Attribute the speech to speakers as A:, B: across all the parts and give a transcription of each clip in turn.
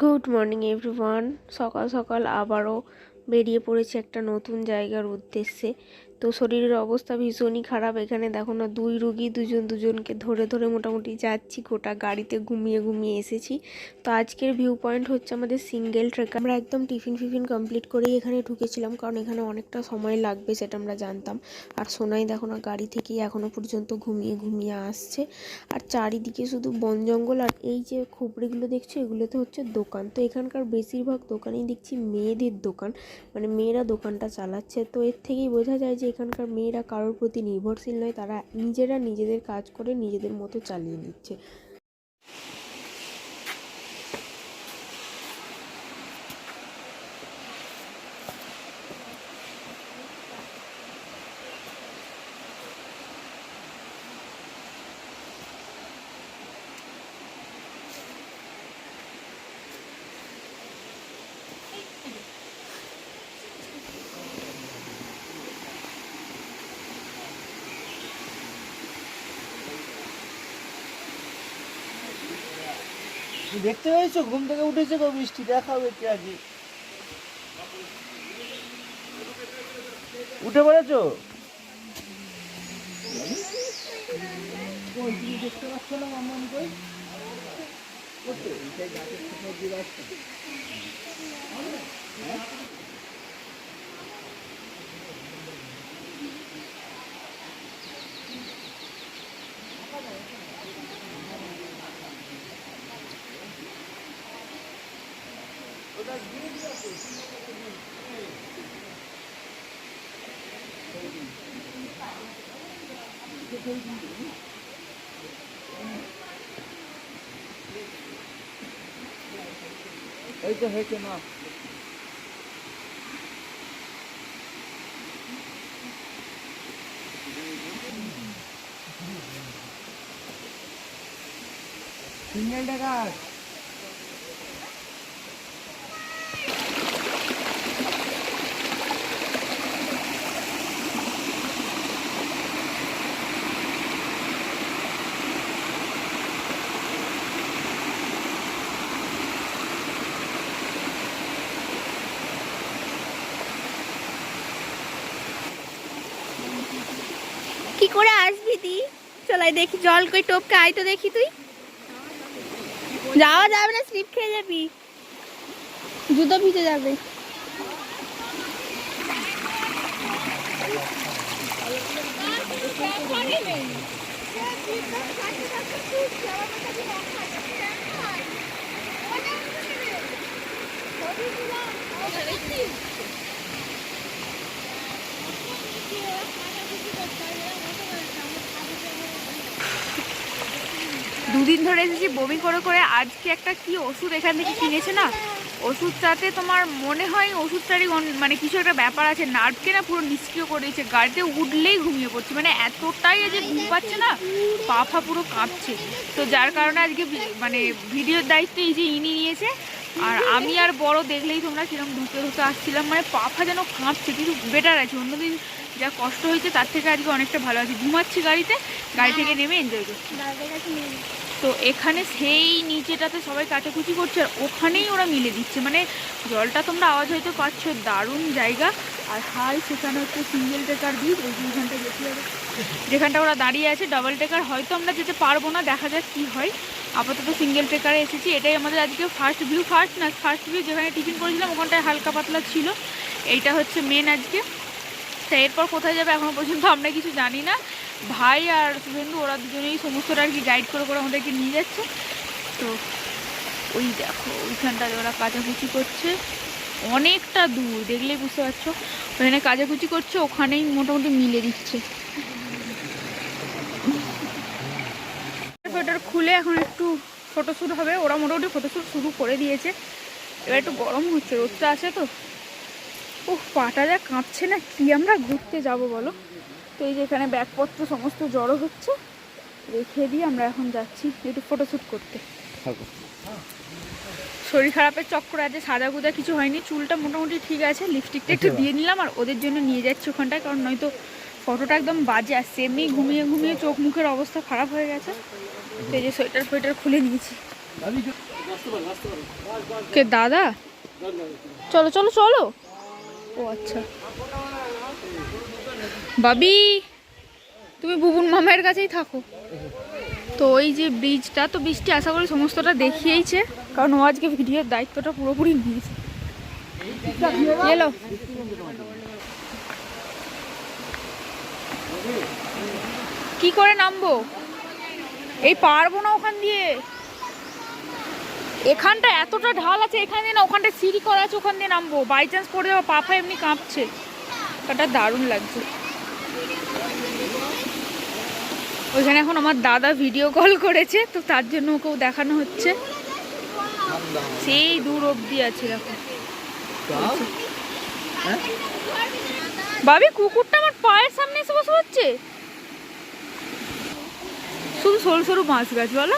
A: Good morning everyone. সকাল সকাল আবারও বেরিয়ে পড়েছে একটা নতুন জায়গার উদ্দেশ্যে। তো শরীরের অবস্থা ভীষণই খারাপ। এখানে দেখো না, দুই রুগী দুজনকে ধরে ধরে মোটামুটি যাচ্ছি, গোটা গাড়িতে ঘুমিয়ে ঘুমিয়ে এসেছি। তো আজকের ভিউ পয়েন্ট হচ্ছে আমাদের সিঙ্গেল ট্রেক। আমরা একদম টিফিন কমপ্লিট করেই এখানে ঢুকেছিলাম, কারণ এখানে অনেকটা সময় লাগবে সেটা আমরা জানতাম। আর সোনাই দেখো না, গাড়ি থেকেই এখনো পর্যন্ত ঘুমিয়ে ঘুমিয়ে আসছে। আর চারিদিকে শুধু বন জঙ্গল। আর এই যে খুপড়িগুলো দেখছো, এগুলোতে হচ্ছে দোকান। তো এখানকার বেশিরভাগ দোকানেই দেখছি মেয়েদের দোকান, মানে মেয়েরা দোকানটা চালাচ্ছে। তো এর থেকেই বোঝা যায় যে এখানকার মেয়েরা কারোর প্রতি নির্ভরশীল নয়, তারা নিজেরা নিজেদের কাজ করে নিজেদের মতো চালিয়ে নিচ্ছে।
B: দেখতে পেয়েছো, ঘুম থেকে উঠেছে গো, বৃষ্টি দেখাও একটু আগে উঠে পড়েছো। দেখতে পাচ্ছ না মাম্মাম কই? এই তো হয়েছে মা। সিঙ্গেল টাকার
A: কি করে আসবি তুই? চলাই দেখি, জল কই টপকে আয় তো দেখি। তুই যাওয়া যাবে না, স্লিপ খেয়ে যাবি, জুতো ভিজে যাবে। দুদিন ধরে এসেছি বমি করে করে। আজকে একটা কি ওষুধ এখান থেকে কিনেছে না, ওষুধটাতে তোমার মনে হয় ওষুধটারই মানে কিছু একটা ব্যাপার আছে, নার্ভকে না পুরো নিষ্ক্রিয় করে দিয়েছে। গাড়িতে উঠলেই ঘুমিয়ে পড়ছে, মানে এতটাই আজকে ঘুম পাচ্ছে না, পা ফা পুরো কাঁপছে। তো যার কারণে আজকে মানে ভিডিওর দায়িত্ব এই যে ইনি নিয়েছে। আর আমি আর বড় দেখলেই তোমরা কিরকম ধুতে ধুতে আসছিলাম, মানে পা ফা যেন কাঁপছে, কিন্তু বেটার আছে। অন্যদিন যা কষ্ট হয়েছে তার থেকে আজকে অনেকটা ভালো আছে। ঘুমাচ্ছি গাড়িতে, গাড়ি থেকে নেমে এনজয় করছি। তো এখানে সেই নিচেটাতে সবাই কাচাকুচি করছে, আর ওখানেই ওরা মিলে দিচ্ছে। মানে জলটা তোমরা আওয়াজ হয়তো পাচ্ছ, দারুণ জায়গা। আর হাই, সেখানে হচ্ছে সিঙ্গেল টেকার ব্রিজ, ওই যেখানটা যেতে হবে, যেখানটা ওরা দাঁড়িয়ে আছে। ডাবল টেকার হয়তো আমরা যেতে পারবো না, দেখা যাক কি হয়। আপাতত সিঙ্গেল ট্রেকারে এসেছি। এটাই আমাদের আজকে ফার্স্ট ভিউ, ফার্স্ট ভিউ যেখানে টিফিন করেছিলাম ওখানটায় হালকা পাতলা ছিল। এইটা হচ্ছে মেন আজকে। তা এরপর কোথায় যাবে এখনো পর্যন্ত আমরা কিছু জানি না। ভাই আর শুভেন্দু ওরা দুজনেই সমস্তটা আর কি গাইড করে করে আমাদেরকে নিয়ে যাচ্ছে। তো ওই দেখো ওইখানটায় ওরা কাচাকুচি করছে, অনেকটা দূর, দেখলেই বুঝতে পারছো। ওখানে কাচাকুচি করছে, ওখানেই মোটামুটি মিলে দিচ্ছে। ওটার খুলে এখন একটু ফটোশ্যুট হবে। ওরা মোটামুটি ফটোশ্যুট শুরু করে দিয়েছে। এবার একটু গরম হচ্ছে, রোদটা আছে তো। ও পাটা যা কাঁপছে না, কি আমরা ঘুরতে যাব বলো। তো এই যে এখানে ব্যাগপত্র সমস্ত জড়ো হচ্ছে, রেখে দিয়ে আমরা এখন যাচ্ছি একটু ফটোশ্যুট করতে। শরীর খারাপের চক্কর আছে, সাদা গুদা কিছু হয়নি, চুলটা মোটামুটি ঠিক আছে, লিপস্টিকটা একটু দিয়ে নিলাম। আর ওদের জন্য নিয়ে যাচ্ছি ওখানটায়, কারণ নয়তো ফটোটা একদম বাজে আসছে। এমনি ঘুমিয়ে ঘুমিয়ে চোখ মুখের অবস্থা খারাপ হয়ে গেছে। তো এই যে সোয়েটার খুলে নিয়েছি। কে দাদা? চলো চলো চলো। ও আচ্ছা, বাবি তুমি বুবুন মামার কাছেই থাকো। তো ওই যে ব্রিজটা, তো বৃষ্টি আশা করি সমস্তটা দেখিয়েছে, কারণ ও আজকে ভিডিওর দায়িত্বটা পুরোপুরি নিয়েছে। এলো কি করে নামবো? এই পারবো না ওখান দিয়ে। এখানটা এতটা ঢাল আছে, এখান দিয়ে না, ওখানটা সিঁড়ি করা আছে, ওখান দিয়ে নামবো। বাই চান্স পড়ে যাবো, পা ফা এমনি কাঁপছে। ওটা দারুণ লাগছে। ওইখানে এখন আমার দাদা ভিডিও কল করেছে, তো তার জন্য ওকেও দেখানো হচ্ছে। সেই দূর অবধি আছে দেখো। ভাবি কুকুরটা আমার পায়ের সামনে এসে বসে হচ্ছে। শুধু সরু সরু মাছ গাছ বলো,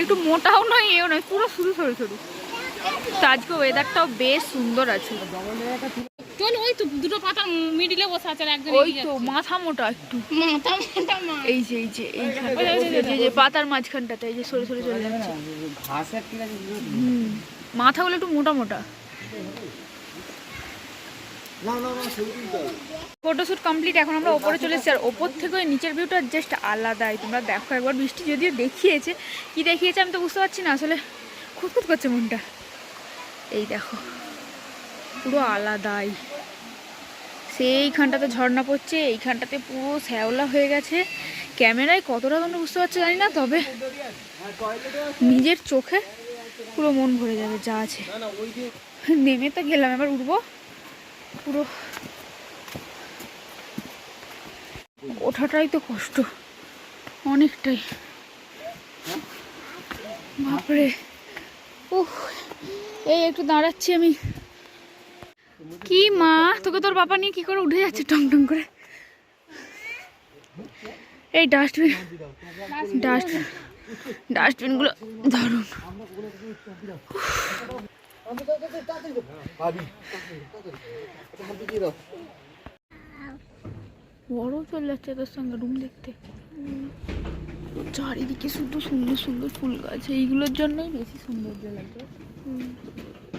A: একটু মোটাও নয় এও নয়, পুরো শুধু সরু সরু। তো আজকে ওয়েদারটাও বেশ সুন্দর আছে।
C: চল ওই তো দুটো পাতা মিডিলে বসে আছে, একজন
A: ওই তো মাথা মোটা একটু,
C: মাথা মোটা মা।
A: এই যে এই যে পাতার মাঝখানটাতে এই যে সরে সরে চলে যাচ্ছে। মাথাগুলো একটু মোটা মোটা। ফটোশুট কমপ্লিট, এখন আমরা ওপরে চলে এসেছি। আর ওপর থেকে ওই নিচের ভিউটা জাস্ট আলাদাই। তোমরা দেখো একবার। বৃষ্টি যদিও দেখিয়েছে, কি দেখিয়েছে আমি তো বুঝতে পারছি না, আসলে খুঁতখুত করছে মনটা। এই দেখো পুরো আলাদাই। সেইখানটাতে ঝর্ণা পড়ছে, এইখানটাতে পুরো শ্যাওলা হয়ে গেছে। ক্যামেরায় কতটা তোমরা বুঝতে পারছো জানি না, তবে নিজের চোখে পুরো মন ভরে যাবে যা আছে। নেমে তো গেলাম, এবার উঠবো। পুরো ওঠাটাই তো কষ্ট অনেকটাই, বাপরে। উহ, এই একটু দাঁড়াচ্ছি আমি। কি মা, তোকে তোর বাবা নিয়ে কি করে উঠে যাচ্ছে টং টং করে। এই ডাস্টবিনগুলো দারুণ। বড় চলে যাচ্ছে তোর সঙ্গে রুম দেখতে। চারিদিকে শুধু সুন্দর সুন্দর ফুল গাছ, এইগুলোর জন্যই বেশি সৌন্দর্য লাগে।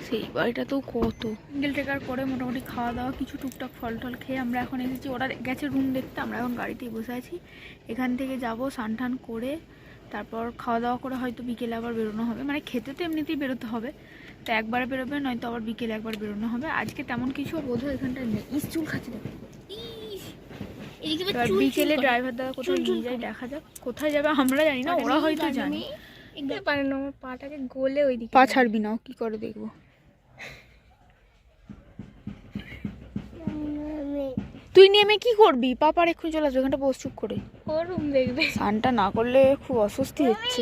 A: সেই বাড়িটাতেও কত সিঙ্গেল টেকার করে মোটামুটি খাওয়া দাওয়া কিছু টুকটাক ফল টল খেয়ে আমরা এখন এসেছি। ওরা গেছে রুম দেখতে, আমরা এখন গাড়িতেই বসে আছি। এখান থেকে যাব স্নান টান করে, তারপর খাওয়া দাওয়া করে হয়তো বিকেলে আবার বেরোনো হবে। মানে খেতে তো এমনিতেই বেরোতে হবে, তো একবারে বেরোবে, নয়তো আবার বিকেলে একবার বেরোনো হবে। আজকে তেমন কিছু বোধহয় এখানটায় নেই। চুল খাচ্ছে দেখো। এবার বিকেলে ড্রাইভার দাদা কোথায় নিয়ে যায় দেখা যাক। কোথায় যাবে আমরা জানি না, ওরা হয়তো জানে।
C: পারে না, আমার পাটাকে গলে ওই দিকে
A: পা ছাড়বি না, কি করে দেখবো। তুই নেমে কি করবি? পাপার এক্ষুনি চলে আসবে, এখানটা বস চুপ করে।
C: ও রুম দেখবে।
A: স্নানটা না করলে খুব অস্বস্তি হচ্ছে।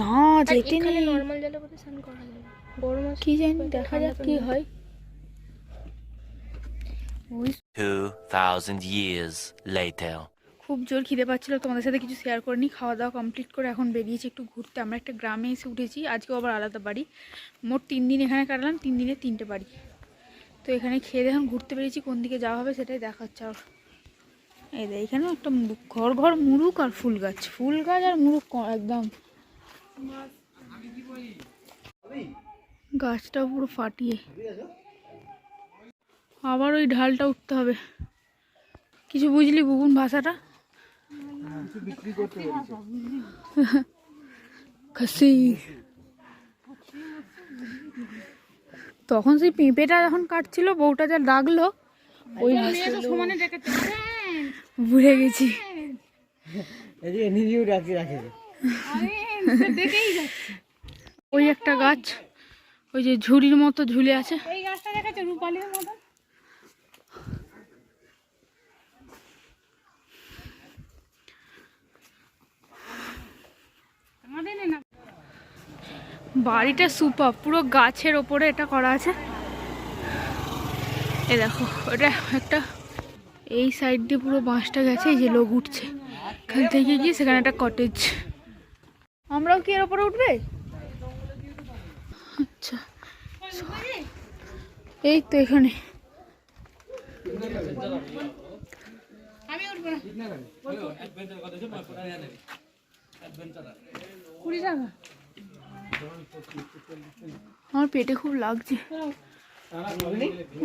A: না যেতে নেই,
C: নরমাল জলে করে স্নান করা যাবে। গরম আছে
A: কি জানি, দেখা যাক কি হয়।
D: 2000 years later.
A: খুব জোর খিদে পাচ্ছিল, তোমাদের সাথে কিছু শেয়ার করিনি। খাওয়া দাওয়া কমপ্লিট করে এখন বেরিয়েছি একটু ঘুরতে। আমরা একটা গ্রামে এসে উঠেছি, আজকেও আবার আলাদা বাড়ি। মোট 3 দিন এখানে কাটালাম, 3 দিনে 3টে বাড়ি। তো এখানে খেয়ে এখন ঘুরতে বেরিয়েছি, কোন দিকে যাওয়া হবে সেটাই দেখাচ্ছে। আর এই দেখ এখানে একটা ঘর ঘর মুরুক আর ফুল গাছ আর মুরুক একদম। গাছটা পুরো ফাটিয়ে আবার ওই ঢালটা উঠতে হবে। কিছু বুঝলি বুবুন ভাষাটা? খাসি। তখন সেই পেঁপেটা যখন কাটছিল, বউটা যা ডাকলো, ওই ভুলে গেছি। ওই একটা গাছ, ওই যে ঝুড়ির মতো ঝুলে আছে,
C: এই গাছটা দেখাচ্ছে রূপালীর মতো।
A: বাড়িটা সুপার, পুরো গাছের ওপরে এটা করা আছে। এই দেখো ওটা একটা, এই সাইড দিয়ে পুরো বাঁশটা গেছে, এই যে লোক উঠছে এখান থেকে গিয়ে সেখানে একটা কটেজ। আমরাও কি এর ওপরে উঠবে? আচ্ছা এই তো এখানে।
C: আমি উঠবো না। 20 টাকা
A: আমার পেটে খুব লাগছে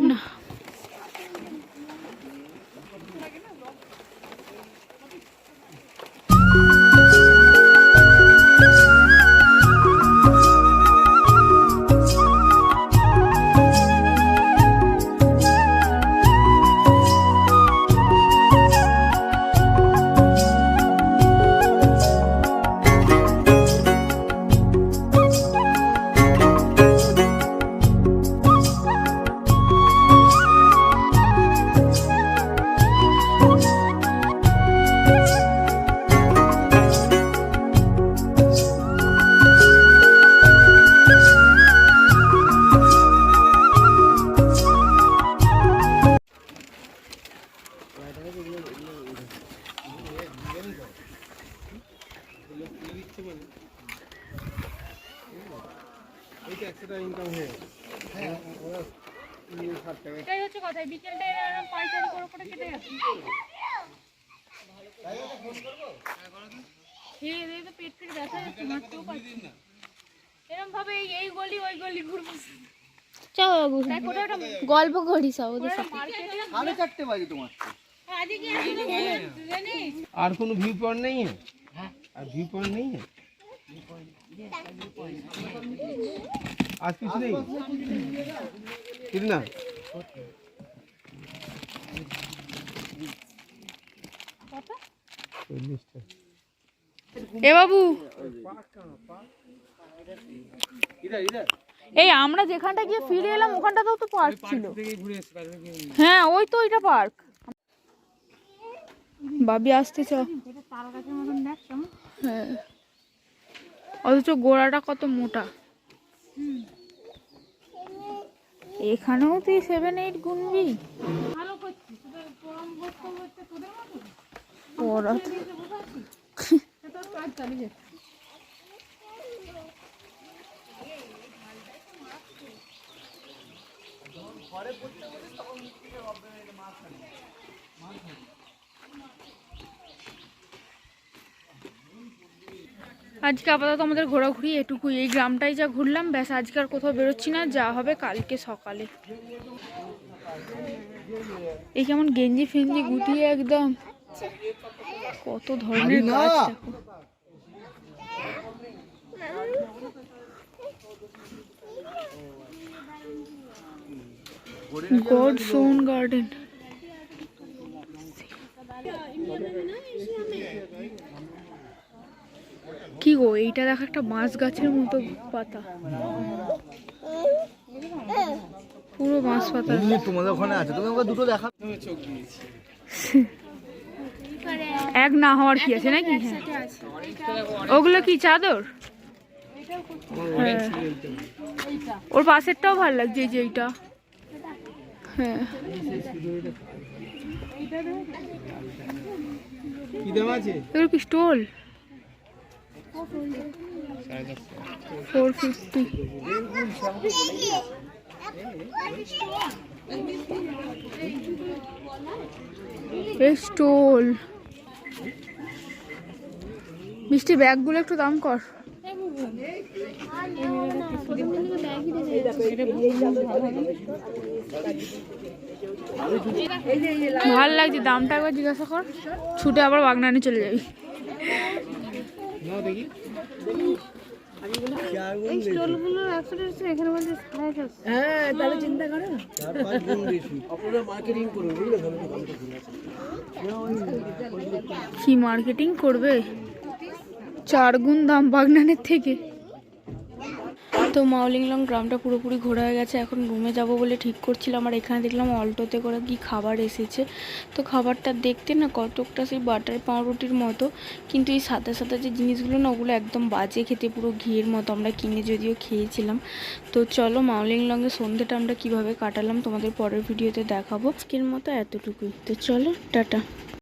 A: না।
C: এটাই হচ্ছে কথা, বিকেলটা এরকম পাইচারি করে করে কেটে যাচ্ছে। খেয়ে দিয়ে তো পেট ফেট ব্যথা যাচ্ছে, মারতেও পারছি না। এরকম ভাবে এই গলি ওই গলি ঘুরবো।
E: চলো বাবু গল্প করি সব ওদের সাথে।
B: 4:30 বাজে তোমার
F: और कोनो व्यू पॉइंट नहीं है? और व्यू पॉइंट नहीं है? आज कुछ नहीं कितना
A: এ বাবু,
B: ইধার ইধার
A: এই আমরা যেখানটা গিয়ে ফিরে এলাম ওখানটাতেও তো পার্ক ছিল। হ্যাঁ ওই তো ওইটা পার্ক। বাবি আসতে চ। হ্যাঁ অথচ গোড়াটা কত মোটা। এখানেও তুই 7-8 গুনবি। পড়া আজকে আপাতত আমাদের ঘোরাঘুরি এটুকুই। এই গ্রামটাই যা ঘুরলাম ব্যাস, আজকে আর কোথাও বেরোচ্ছি না, যা হবে কালকে সকালে। এই কেমন গেঞ্জি ফেঞ্জি গুটিয়ে একদম কত ধরনের গাছ দেখো। God's own garden. কি গো এইটা দেখো, একটা বাঁশ গাছের মতো পাতা, পুরো বাঁশ পাতা।
B: তোমাদের ওখানে আছে, তুমি আমাকে দুটো দেখা।
A: এক না হওয়ার কি আছে নাকি? হ্যাঁ ওগুলো কি চাদর? হ্যাঁ। ওর পাশেরটাও ভালো লাগছে, এই যে এইটা। হ্যাঁ
F: কি দাম আছে?
A: এগুলো কি স্টল? 450। স্টল মিষ্টি ব্যাগগুলো একটু দাম কর। ভাল লাগছে, দামটা একবার জিজ্ঞাসা কর, ছুটে আবার বাগনানে চলে যাবি। কি মার্কেটিং করবে, 4 গুণ দাম বাগনানের থেকে। তো মাওলিংলং গ্রামটা পুরোপুরি ঘোরা হয়ে গেছে, এখন রুমে যাব বলে ঠিক করছিলাম। আর এখানে দেখলাম অল্টোতে করে কি খাবার এসেছে। তো খাবারটা দেখতে না কতকটা সেই বাটার পাউরুটির মতো, কিন্তু এই সাদা সাদা যে জিনিসগুলো না ওগুলো একদম বাজে খেতে, পুরো ঘিয়ের মতো। আমরা কিনে যদিও খেয়েছিলাম। তো চলো মাওলিংলংয়ে সন্ধ্যেটা আমরা কীভাবে কাটালাম তোমাদের পরের ভিডিওতে দেখাবো। আজকের মতো এতটুকুই। তো চলো টাটা।